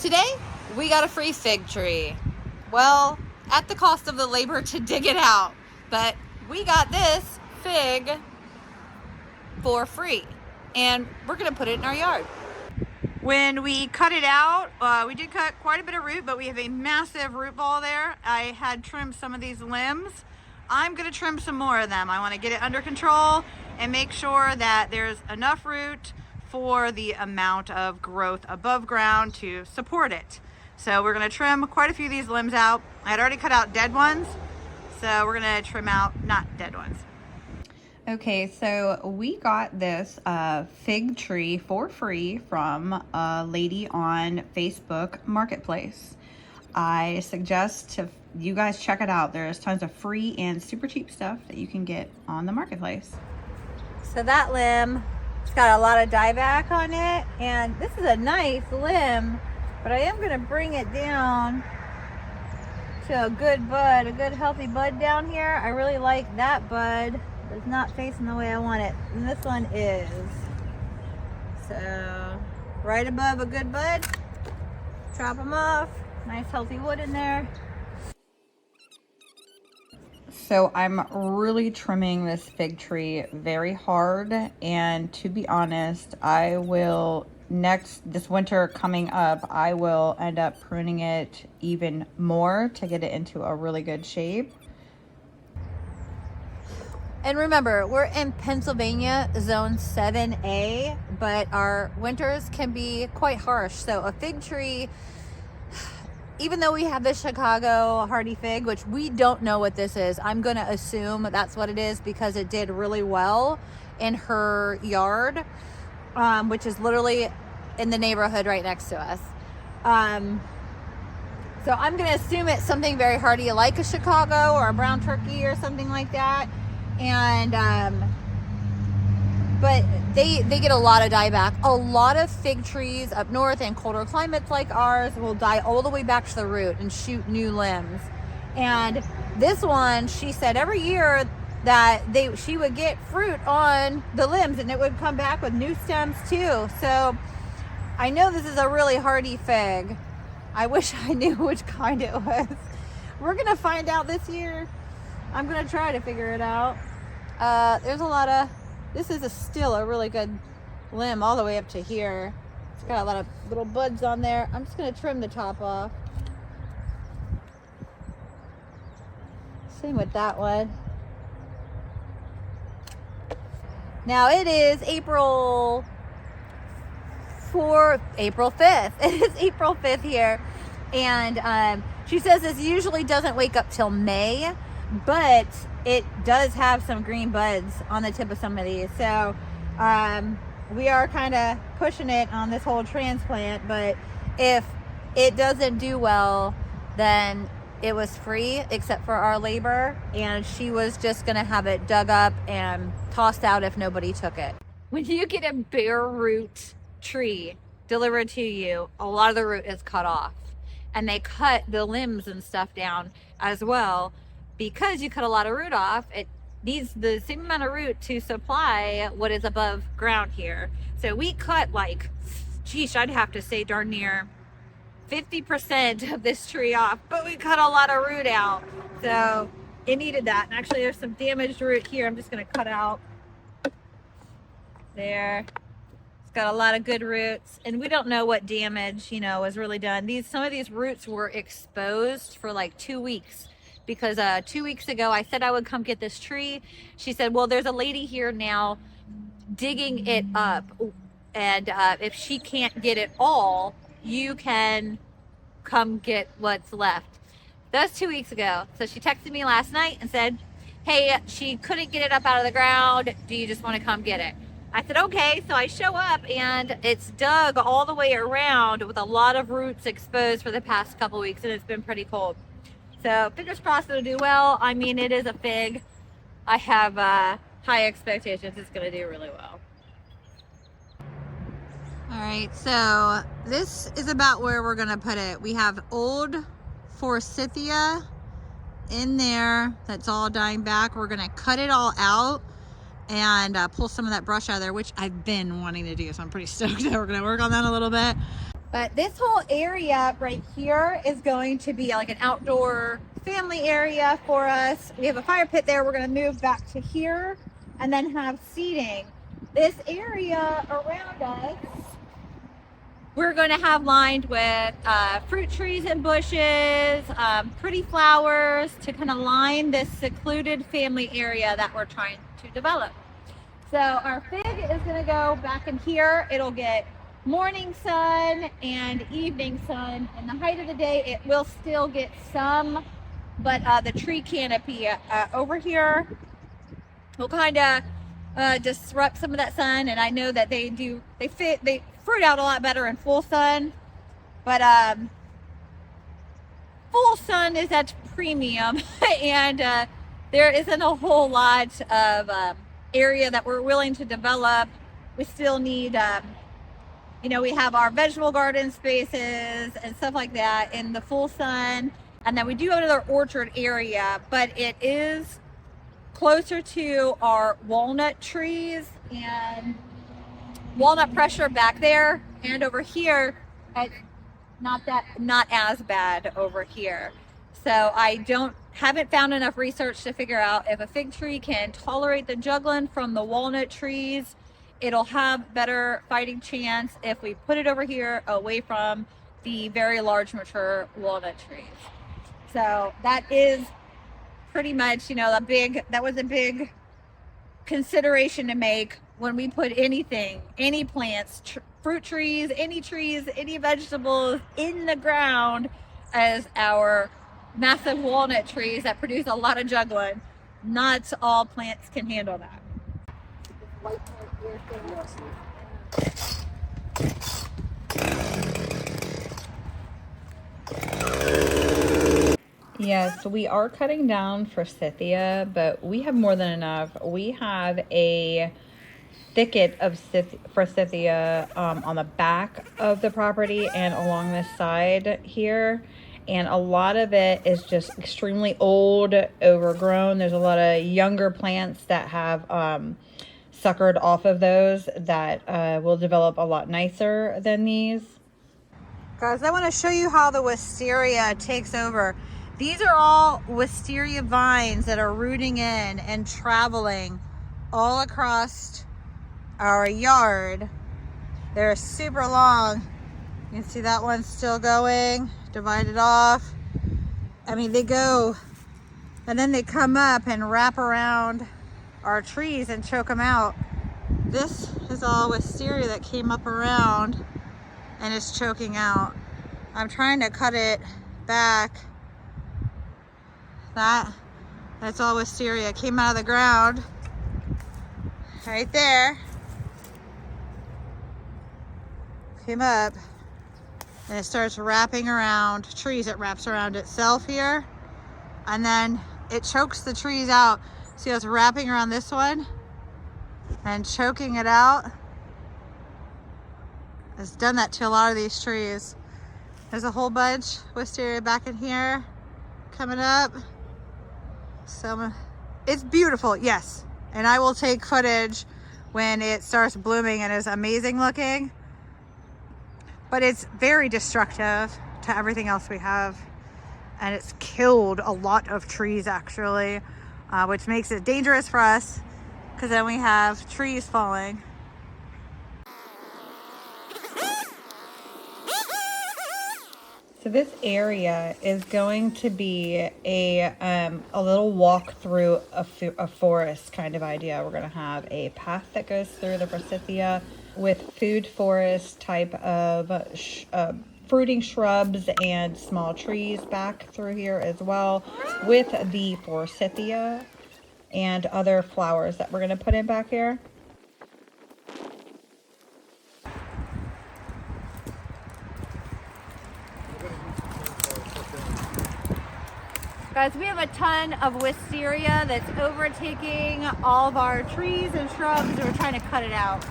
Today, we got a free fig tree. Well, at the cost of the labor to dig it out, but we got this fig for free, and we're gonna put it in our yard. When we cut it out, we did cut quite a bit of root, but we have a massive root ball there. I had trimmed some of these limbs. I'm gonna trim some more of them. I wanna get it under control and make sure that there's enough root for the amount of growth above ground to support it. So we're gonna trim quite a few of these limbs out. I had already cut out dead ones, so we're gonna trim out not dead ones. Okay, so we got this fig tree for free from a lady on Facebook Marketplace. I suggest to you guys check it out. There's tons of free and super cheap stuff that you can get on the marketplace. So that limb, it's got a lot of dieback on it, and this is a nice limb, but I am going to bring it down to a good bud, a good healthy bud down here. I really like that bud. It's not facing the way I want it, and this one is. So right above a good bud, chop them off. Nice healthy wood in there. So I'm really trimming this fig tree very hard, and to be honest, I will this winter coming up, I will end up pruning it even more to get it into a really good shape. And remember, we're in Pennsylvania, zone 7A, but our winters can be quite harsh. So a fig tree, even though we have the Chicago hardy fig, which we don't know what this is, I'm going to assume that's what it is because it did really well in her yard, which is literally in the neighborhood right next to us. So I'm going to assume it's something very hardy like a Chicago or a brown turkey or something like that. And but they get a lot of dieback. A lot of fig trees up north in colder climates like ours will die all the way back to the root and shoot new limbs. And this one, she said every year that she would get fruit on the limbs and it would come back with new stems too. So I know this is a really hardy fig. I wish I knew which kind it was. We're gonna find out this year. I'm gonna try to figure it out. There's a lot of, this is still a really good limb all the way up to here. It's got a lot of little buds on there. I'm just gonna trim the top off. Same with that one. Now it is April 5th. It is April 5th here. And she says this usually doesn't wake up till May, but it does have some green buds on the tip of some of these. So we are kind of pushing it on this whole transplant, but if it doesn't do well, then it was free except for our labor, and she was just gonna have it dug up and tossed out if nobody took it. When you get a bare root tree delivered to you, a lot of the root is cut off, and they cut the limbs and stuff down as well. Because you cut a lot of root off, it needs the same amount of root to supply what is above ground here. So we cut like, geez, I'd have to say darn near 50% of this tree off, but we cut a lot of root out. So it needed that. And actually there's some damaged root here. I'm just gonna cut out there. It's got a lot of good roots, and we don't know what damage, was really done. Some of these roots were exposed for like 2 weeks. Because 2 weeks ago, I said I would come get this tree. She said, well, there's a lady here now digging it up. And if she can't get it all, you can come get what's left. That was 2 weeks ago. So she texted me last night and said, hey, she couldn't get it up out of the ground. Do you just want to come get it? I said, okay. So I show up, and it's dug all the way around with a lot of roots exposed for the past couple weeks, and it's been pretty cold. So fingers crossed it'll do well. I mean, it is a fig. I have high expectations. It's going to do really well. All right, so this is about where we're going to put it. We have old forsythia in there that's all dying back. We're going to cut it all out and pull some of that brush out of there, which I've been wanting to do. So I'm pretty stoked that we're going to work on that a little bit. But this whole area right here is going to be like an outdoor family area for us. We have a fire pit there. We're going to move back to here and then have seating. This area around us, we're going to have lined with fruit trees and bushes, pretty flowers to kind of line this secluded family area that we're trying to develop. So our fig is going to go back in here. It'll get morning sun and evening sun. In the height of the day, it will still get some, but the tree canopy over here will kind of disrupt some of that sun. And I know that they fruit out a lot better in full sun, but full sun is at premium and there isn't a whole lot of area that we're willing to develop. We still need we have our vegetable garden spaces and stuff like that in the full sun, and then we do have another orchard area, but it is closer to our walnut trees and walnut pressure back there, and over here it's not as bad over here. So I haven't found enough research to figure out if a fig tree can tolerate the juggling from the walnut trees. It'll have better fighting chance if we put it over here away from the very large mature walnut trees. So that is pretty much, that was a big consideration to make when we put anything, any plants, fruit trees, any vegetables in the ground as our massive walnut trees that produce a lot of juggling. Not all plants can handle that. Yes, we are cutting down forsythia, but we have more than enough. We have a thicket of forsythia on the back of the property and along this side here, and a lot of it is just extremely old, overgrown. There's a lot of younger plants that have suckered off of those that will develop a lot nicer than these. Guys, I want to show you how the wisteria takes over. These are all wisteria vines that are rooting in and traveling all across our yard. They're super long. You can see that one's still going, divided off. I mean, they go and then they come up and wrap around our trees and choke them out. This is all wisteria that came up around and is choking out. I'm trying to cut it back. That's all wisteria. It came out of the ground right there. Came up and it starts wrapping around trees. It wraps around itself here and then it chokes the trees out. See how it's wrapping around this one and choking it out? It's done that to a lot of these trees. There's a whole bunch of wisteria back in here coming up. So it's beautiful, yes. And I will take footage when it starts blooming and is amazing looking. But it's very destructive to everything else we have. And it's killed a lot of trees actually, which makes it dangerous for us because then we have trees falling. So this area is going to be a little walk through a forest kind of idea. We're going to have a path that goes through the forsythia with food forest type of fruiting shrubs and small trees back through here as well, with the forsythia and other flowers that we're going to put in back here. Guys, we have a ton of wisteria that's overtaking all of our trees and shrubs, and we're trying to cut it out.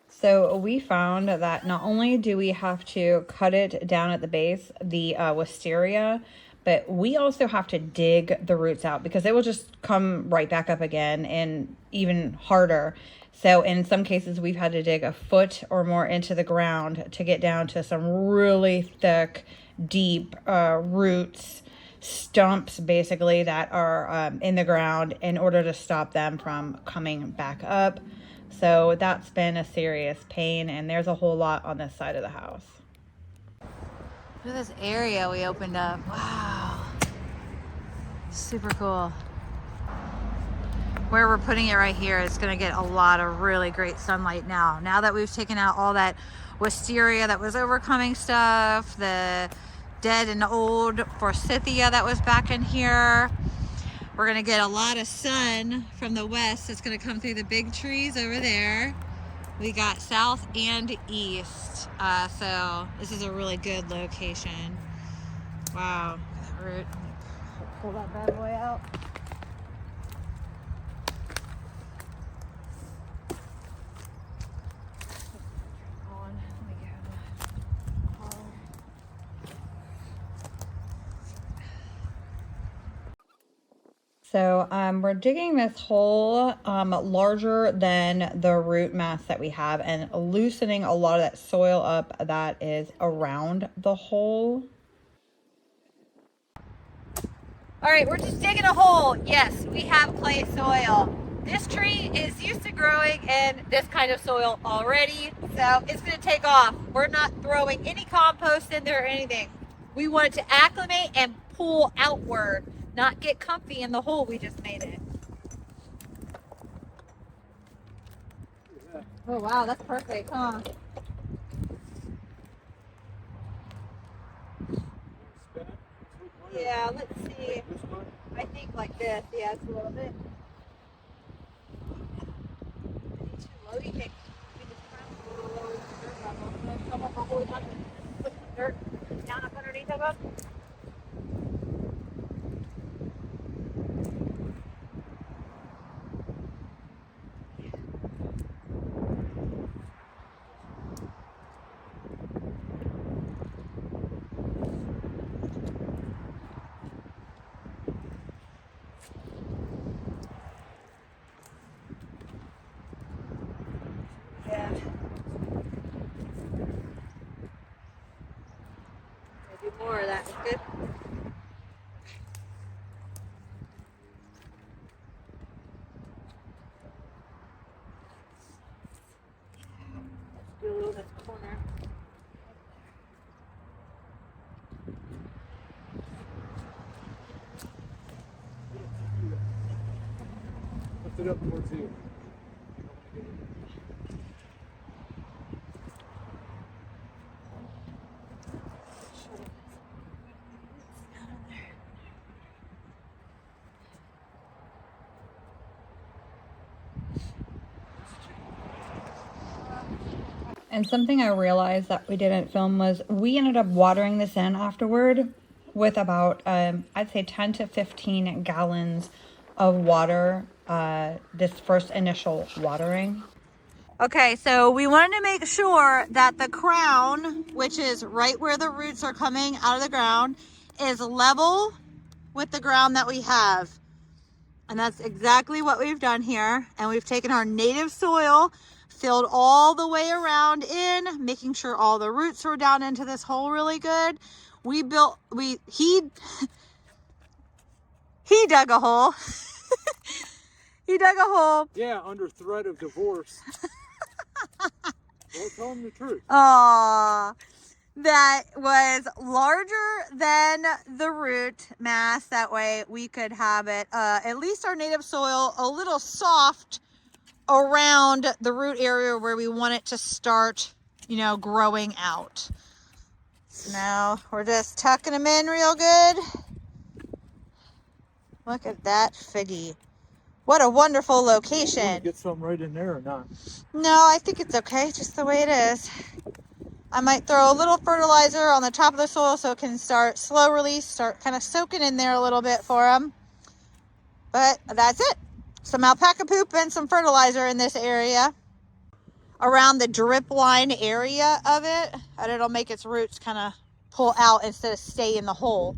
So we found that not only do we have to cut it down at the base, the wisteria, but we also have to dig the roots out because they will just come right back up again and even harder. So in some cases, we've had to dig a foot or more into the ground to get down to some really thick, deep roots, stumps basically, that are in the ground in order to stop them from coming back up. So that's been a serious pain, and there's a whole lot on this side of the house. Look at this area we opened up. Wow. Super cool. Where we're putting it right here is going to get a lot of really great sunlight now. Now that we've taken out all that wisteria that was overcoming stuff, the dead and old forsythia that was back in here, we're going to get a lot of sun from the west. It's going to come through the big trees over there. We got south and east. So this is a really good location. Wow. Root. Pull that bad boy out. So we're digging this hole larger than the root mass that we have and loosening a lot of that soil up that is around the hole. All right, we're just digging a hole. Yes, we have clay soil. This tree is used to growing in this kind of soil already, so it's going to take off. We're not throwing any compost in there or anything. We want it to acclimate and pull outward, not get comfy in the hole we just made it. Oh wow, that's perfect, huh? Yeah, let's see. I think like this. Yeah, it's a little bit. Too low, you think? We just kind of lower the dirt level. Come up all the way down and put some dirt down up underneath of us. Yeah. Do more of that. Good. Do a little bit corner. Lift it up towards you. And something I realized that we didn't film was we ended up watering this in afterward with about, I'd say 10 to 15 gallons of water, this first initial watering. Okay, so we wanted to make sure that the crown, which is right where the roots are coming out of the ground, is level with the ground that we have. And that's exactly what we've done here. And we've taken our native soil, filled all the way around in, making sure all the roots were down into this hole really good. He dug a hole. He dug a hole. Yeah, under threat of divorce. Don't tell him the truth. Aww. That was larger than the root mass. That way we could have it, at least our native soil, a little soft around the root area where we want it to start, you know, growing out. So now we're just tucking them in real good. Look at that figgy. What a wonderful location. You want to get some right in there or not? No, I think it's okay, just the way it is. I might throw a little fertilizer on the top of the soil so it can start slow release, start kind of soaking in there a little bit for them. But that's it. Some alpaca poop and some fertilizer in this area. Around the drip line area of it. And it'll make its roots kind of pull out instead of stay in the hole.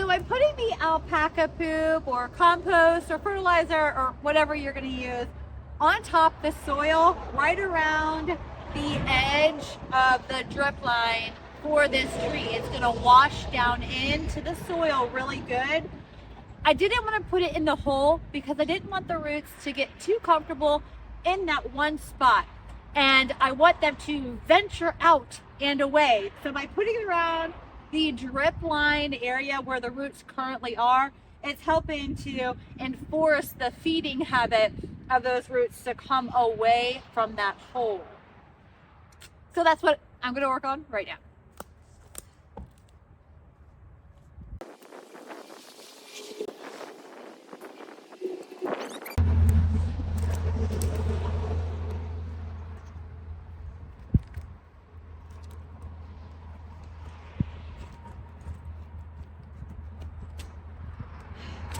So I'm putting the alpaca poop or compost or fertilizer or whatever you're going to use on top of the soil right around the edge of the drip line for this tree. It's going to wash down into the soil really good. I didn't want to put it in the hole because I didn't want the roots to get too comfortable in that one spot. And I want them to venture out and away. So by putting it around the drip line area where the roots currently are, it's helping to enforce the feeding habit of those roots to come away from that hole. So that's what I'm going to work on right now.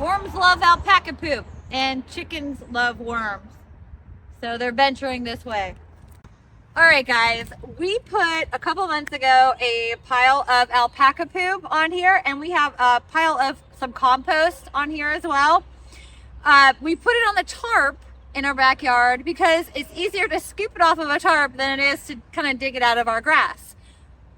Worms love alpaca poop and chickens love worms. So they're venturing this way. All right, guys, we put a couple months ago a pile of alpaca poop on here, and we have a pile of some compost on here as well. We put it on the tarp in our backyard because it's easier to scoop it off of a tarp than it is to kind of dig it out of our grass.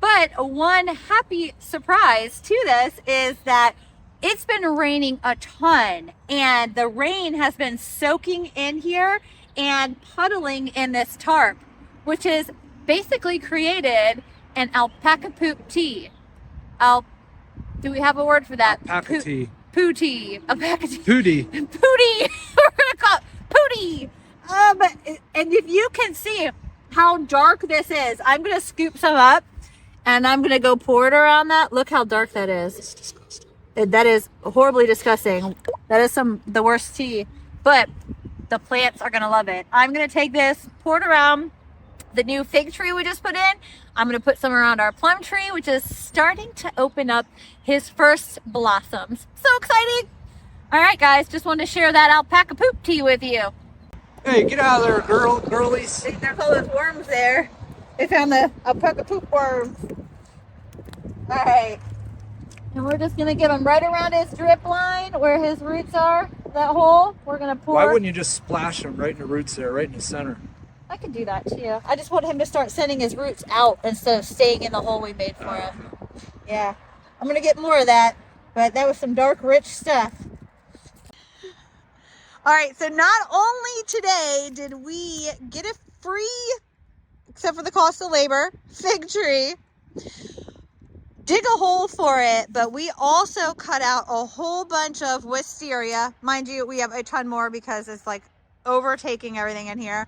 But one happy surprise to this is that it's been raining a ton, and the rain has been soaking in here and puddling in this tarp, which has basically created an alpaca poop tea. Do we have a word for that? Alpaca tea. Poo tea. Alpaca tea. Pooty. Pooty. We're gonna call it pooty. And if you can see how dark this is, I'm gonna scoop some up and I'm gonna go pour it around that. Look how dark that is. It's disgusting. That is horribly disgusting. That is the worst tea, but the plants are gonna love it. I'm gonna take this, pour it around the new fig tree we just put in. I'm gonna put some around our plum tree, which is starting to open up his first blossoms. So exciting. All right, guys, just wanted to share that alpaca poop tea with you. Hey, get out of there, girlies. They're called those worms there. They found the alpaca poop worms. All right. And we're just gonna get them right around his drip line where his roots are, that hole. We're gonna pour. Why wouldn't you just splash them right in the roots there, right in the center? I could do that too. I just want him to start sending his roots out instead of staying in the hole we made for him. Yeah, I'm gonna get more of that, but that was some dark, rich stuff. All right, so not only today did we get a free, except for the cost of labor, fig tree, dig a hole for it, but we also cut out a whole bunch of wisteria. Mind you, we have a ton more because it's like overtaking everything in here.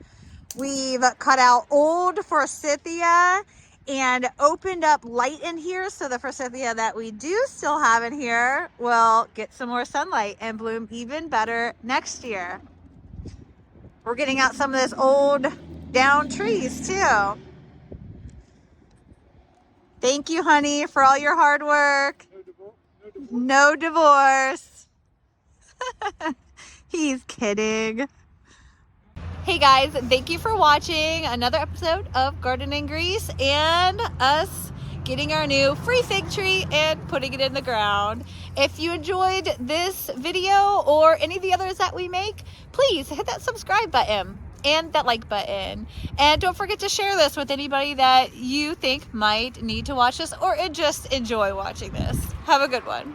We've cut out old forsythia and opened up light in here, so the forsythia that we do still have in here will get some more sunlight and bloom even better next year. We're getting out some of this old down trees too. Thank you, honey, for all your hard work. No divorce. He's kidding. Hey guys, thank you for watching another episode of Gardening Grease and us getting our new free fig tree and putting it in the ground. If you enjoyed this video or any of the others that we make, please hit that subscribe button and that like button. And don't forget to share this with anybody that you think might need to watch this or just enjoy watching this. Have a good one.